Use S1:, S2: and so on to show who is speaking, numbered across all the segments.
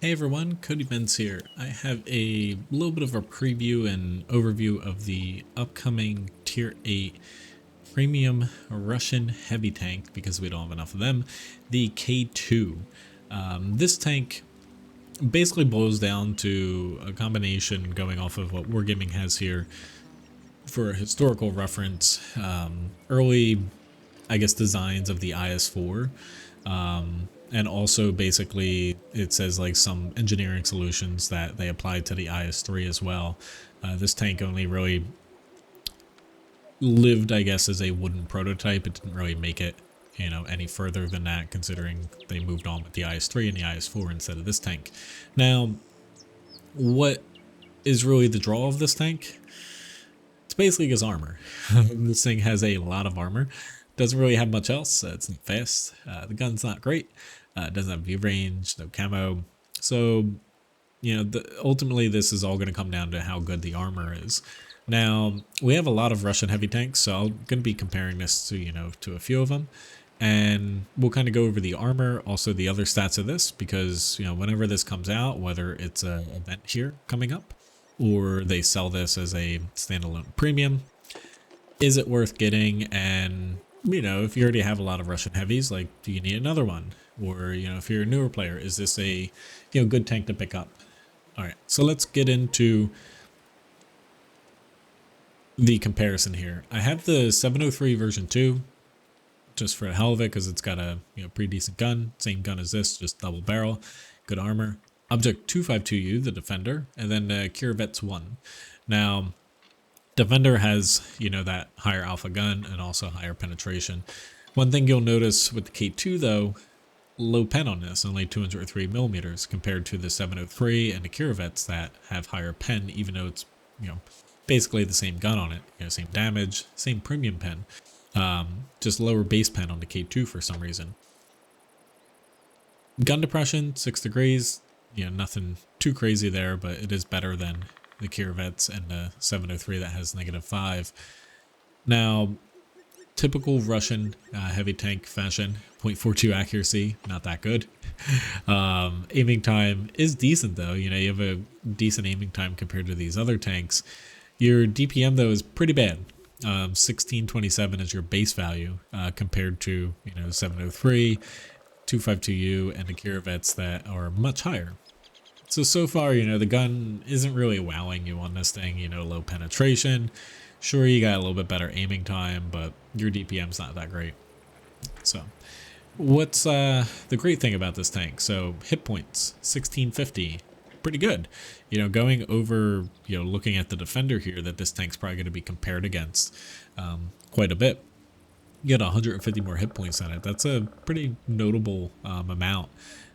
S1: Hey everyone, Cody Menz here. I have a little bit of a preview and overview of the upcoming Tier 8 premium Russian heavy tank, because we don't have enough of them, the K-2. This tank basically boils down to a combination going off of what Wargaming has here for a historical reference, early, I guess, designs of the IS-4. And also basically it says like some engineering solutions that they applied to the IS-3 as well. This tank only really lived, I guess, as a wooden prototype. It didn't really make it, any further than that, considering they moved on with the IS-3 and the IS-4 instead of this tank. Now, what is really the draw of this tank? It's basically his armor. This thing has a lot of armor. Doesn't really have much else. It's not fast. The gun's not great. It doesn't have view range, no camo. So, ultimately this is all going to come down to how good the armor is. Now, we have a lot of Russian heavy tanks, so I'm going to be comparing this to, to a few of them. And we'll kind of go over the armor, also the other stats of this, because, whenever this comes out, whether it's an event here coming up, or they sell this as a standalone premium, is it worth getting? And if you already have a lot of Russian heavies, like, do you need another one? Or, if you're a newer player, is this a, good tank to pick up? All right, so let's get into the comparison here. I have the 703 version 2, just for the hell of it, because it's got a, pretty decent gun. Same gun as this, just double barrel, good armor. Object 252U, the Defender, and then Kirovets 1. Now, Defender has, that higher alpha gun and also higher penetration. One thing you'll notice with the K2 though, low pen on this, only 203 millimeters compared to the 703 and the Kirovets that have higher pen, even though it's, basically the same gun on it, same damage, same premium pen, just lower base pen on the K2 for some reason. Gun depression, 6 degrees, nothing too crazy there, but it is better than the Kirovets and the 703 that has -5. Now, typical Russian heavy tank fashion, 0.42 accuracy, not that good. Aiming time is decent though, you have a decent aiming time compared to these other tanks. Your DPM though is pretty bad. 1627 is your base value compared to 703, 252U, and the Kirovets that are much higher. So far, the gun isn't really wowing you on this thing, low penetration. Sure, you got a little bit better aiming time, but your DPM's not that great. So, what's the great thing about this tank? So, hit points, 1650, pretty good. Going over, looking at the Defender here that this tank's probably going to be compared against quite a bit. You get 150 more hit points on it. That's a pretty notable amount.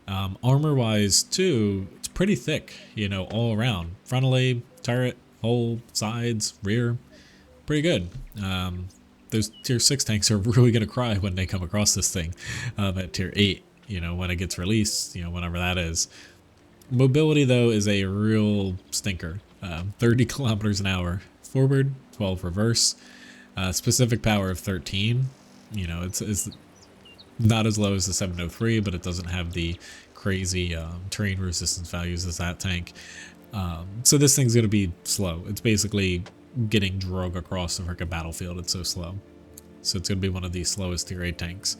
S1: Armor wise too, it's pretty thick, all around. Frontally, turret, hull, sides, rear, pretty good. Those tier 6 tanks are really going to cry when they come across this thing at tier 8, when it gets released, whenever that is. Mobility though is a real stinker. 30 kilometers an hour forward, 12 reverse, specific power of 13. It's not as low as the 703, but it doesn't have the crazy terrain resistance values as that tank. So this thing's going to be slow. It's basically getting drug across the freaking battlefield. It's so slow. So it's going to be one of the slowest tier 8 tanks.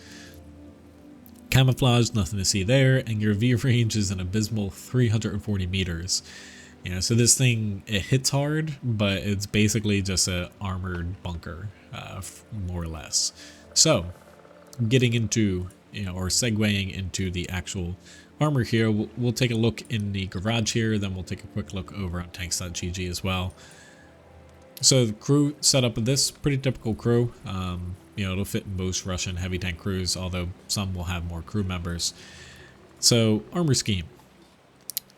S1: Camouflage, nothing to see there, and your view range is an abysmal 340 meters. So this thing, it hits hard, but it's basically just a armored bunker, more or less. So, getting into, or segueing into the actual armor here, we'll take a look in the garage here, then we'll take a quick look over on tanks.gg as well. So the crew setup of this, pretty typical crew. It'll fit most Russian heavy tank crews, although some will have more crew members. So armor scheme.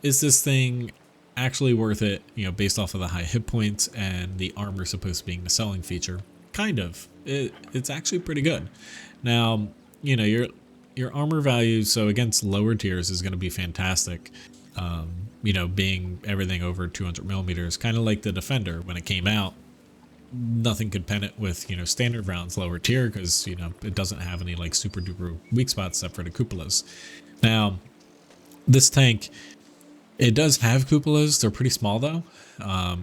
S1: Is this thing actually worth it, based off of the high hit points and the armor supposed to be the selling feature? Kind of. It's actually pretty good. Now, your armor value, so against lower tiers, is going to be fantastic. Being everything over 200 millimeters, kind of like the Defender when it came out. Nothing could pen it with, standard rounds lower tier, because, it doesn't have any like super duper weak spots except for the cupolas. Now, this tank It does have cupolas. They're pretty small though.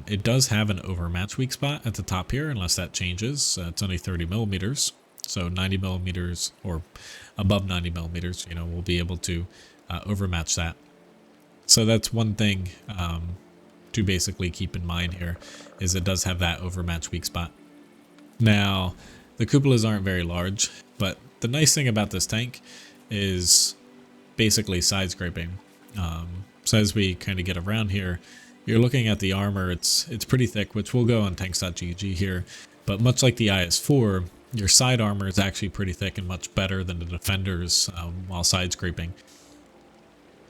S1: It does have an overmatch weak spot at the top here, unless that changes. It's only 30 millimeters, so 90 millimeters or above 90 millimeters, you know, we'll be able to overmatch that. So that's one thing to basically keep in mind here, is it does have that overmatch weak spot. Now, the cupolas aren't very large, but the nice thing about this tank is basically side scraping. So as we kind of get around here, you're looking at the armor. It's pretty thick, which will go on tanks.gg here. But much like the IS-4, your side armor is actually pretty thick and much better than the Defender's while side scraping.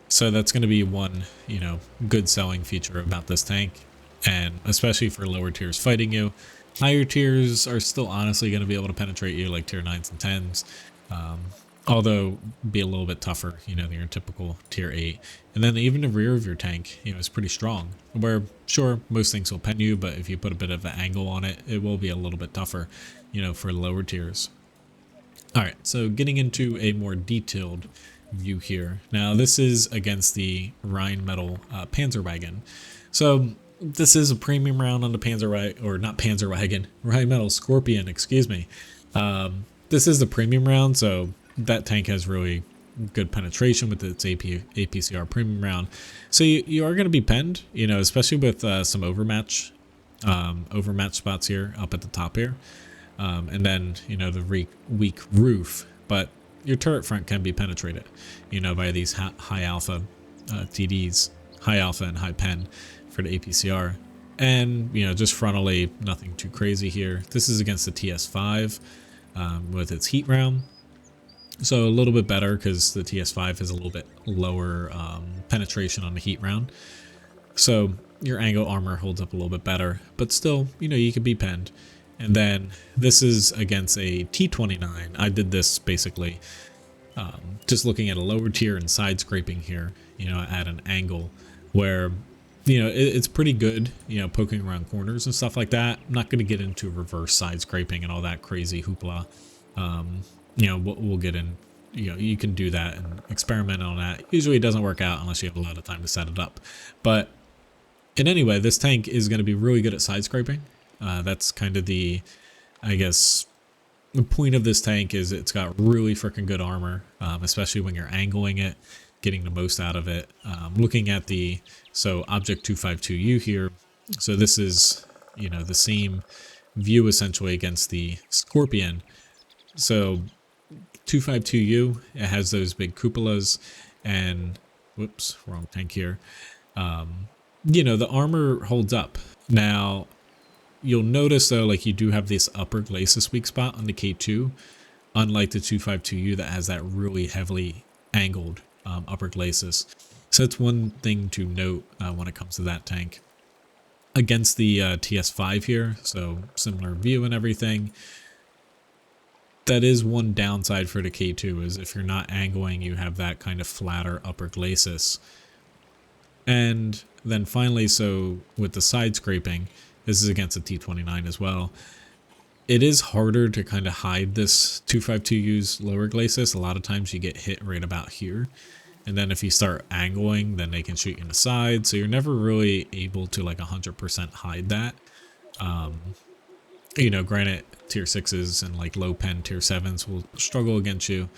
S1: So that's going to be one, you know, good selling feature about this tank, and especially for lower tiers fighting you. Higher tiers are still honestly going to be able to penetrate you, like tier 9s and 10s. Although be a little bit tougher, you know, than your typical tier 8. And then even the rear of your tank, you know, is pretty strong. Where, sure, most things will pen you, but if you put a bit of an angle on it, it will be a little bit tougher, you know, for lower tiers. Alright, so getting into a more detailed view here. Now, this is against the Rheinmetall Panzerwagen. So, this is a premium round on the Panzerwagen, or not Panzerwagen, Rheinmetall Scorpion, excuse me. This is the premium round, so that tank has really good penetration with its APCR premium round. So you are going to be penned, you know, especially with some overmatch spots here up at the top here. And then, you know, the weak roof, but your turret front can be penetrated, you know, by these high alpha TDs, high alpha and high pen for the APCR. And, you know, just frontally, nothing too crazy here. This is against the TS5 with its heat round. So a little bit better because the TS5 has a little bit lower penetration on the heat round. So your angle armor holds up a little bit better, but still, you know, you could be penned. And then this is against a T29. I did this basically just looking at a lower tier and side scraping here, you know, at an angle where, you know, it's pretty good, you know, poking around corners and stuff like that. I'm not going to get into reverse side scraping and all that crazy hoopla. You know, we'll get in, you know, you can do that and experiment on that. Usually it doesn't work out unless you have a lot of time to set it up. But in any way, this tank is going to be really good at side scraping. That's kind of the, I guess, the point of this tank is it's got really freaking good armor, especially when you're angling it, getting the most out of it. Looking at the, so Object 252U here, so this is, you know, the same view essentially against the Scorpion. So 252U, it has those big cupolas, and whoops, wrong tank here. You know, the armor holds up. Now, you'll notice though, like you do have this upper glacis weak spot on the K2, unlike the 252U that has that really heavily angled upper glacis. So that's one thing to note when it comes to that tank. Against the TS5 here, so similar view and everything. That is one downside for the K2, is if you're not angling, you have that kind of flatter upper glacis. And then finally, so with the side scraping, this is against a T29 as well. It is harder to kind of hide this 252U's lower glacis. A lot of times you get hit right about here. And then if you start angling, then they can shoot you in the side. So you're never really able to like 100% hide that. You know, granted, tier 6s and like low pen tier 7s will struggle against you.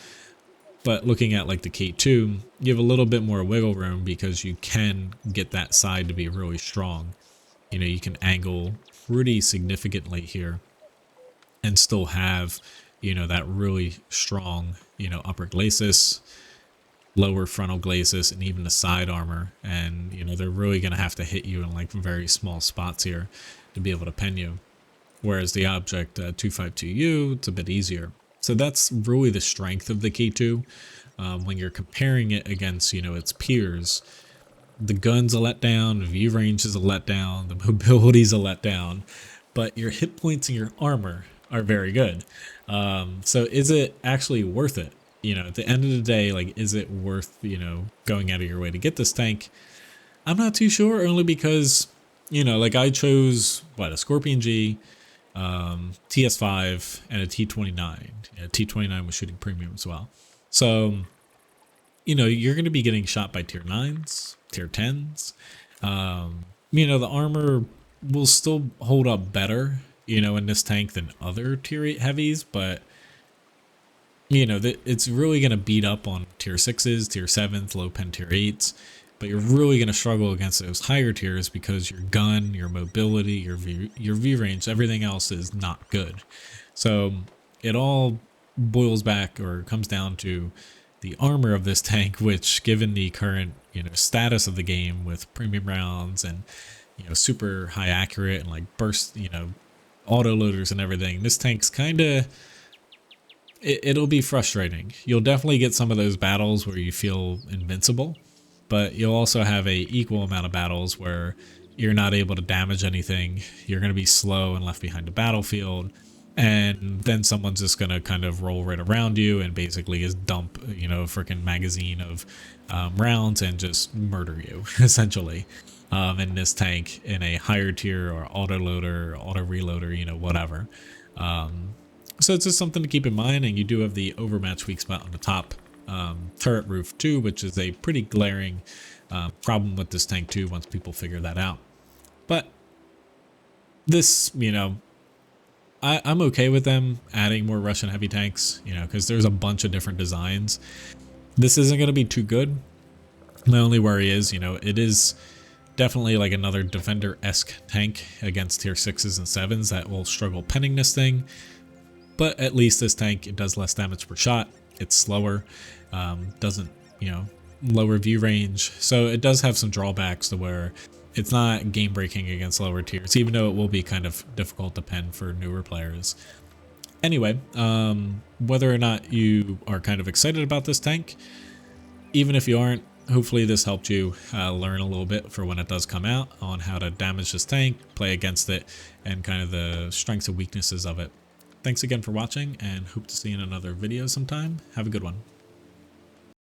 S1: But looking at like the K2, you have a little bit more wiggle room because you can get that side to be really strong. You know, you can angle pretty significantly here and still have, you know, that really strong, you know, upper glacis, lower frontal glacis, and even the side armor. And, you know, they're really going to have to hit you in like very small spots here to be able to pen you. Whereas the Object 252U, it's a bit easier. So that's really the strength of the K2 when you're comparing it against, you know, its peers. The gun's a letdown, the view range is a letdown, the mobility's a letdown, but your hit points and your armor are very good. So is it actually worth it? You know, at the end of the day, like, is it worth, you know, going out of your way to get this tank? I'm not too sure, only because, you know, like I chose, what, a Scorpion G, TS5, and a T29. Yeah, T29 was shooting premium as well. So you know, you're going to be getting shot by tier 9s, tier 10s. You know, the armor will still hold up better, you know, in this tank than other tier 8 heavies, but you know, it's really going to beat up on tier 6s, tier 7s, low pen tier 8s, but you're really going to struggle against those higher tiers because your gun, your mobility, your V range, everything else is not good. So it all boils back or comes down to the armor of this tank, which given the current, you know, status of the game with premium rounds and, you know, super high accurate and like burst, you know, auto loaders and everything, this tank's kind of, it'll be frustrating. You'll definitely get some of those battles where you feel invincible, but you'll also have a equal amount of battles where you're not able to damage anything. You're going to be slow and left behind the battlefield, and then someone's just going to kind of roll right around you and basically just dump, you know, a freaking magazine of rounds and just murder you essentially in this tank in a higher tier or auto loader, auto reloader, you know, whatever. So it's just something to keep in mind, and you do have the overmatch weak spot on the top turret roof too, which is a pretty glaring problem with this tank too once people figure that out. But this, you know, I'm okay with them adding more Russian heavy tanks, you know, because there's a bunch of different designs. This isn't going to be too good. My only worry is, you know, it is definitely like another Defender-esque tank against tier 6s and 7s that will struggle penning this thing. But at least this tank, it does less damage per shot. It's slower, doesn't, you know, lower view range. So it does have some drawbacks to where it's not game breaking against lower tiers, even though it will be kind of difficult to pen for newer players. Anyway, whether or not you are kind of excited about this tank, even if you aren't, hopefully this helped you learn a little bit for when it does come out on how to damage this tank, play against it, and kind of the strengths and weaknesses of it. Thanks again for watching, and hope to see you in another video sometime. Have a good one.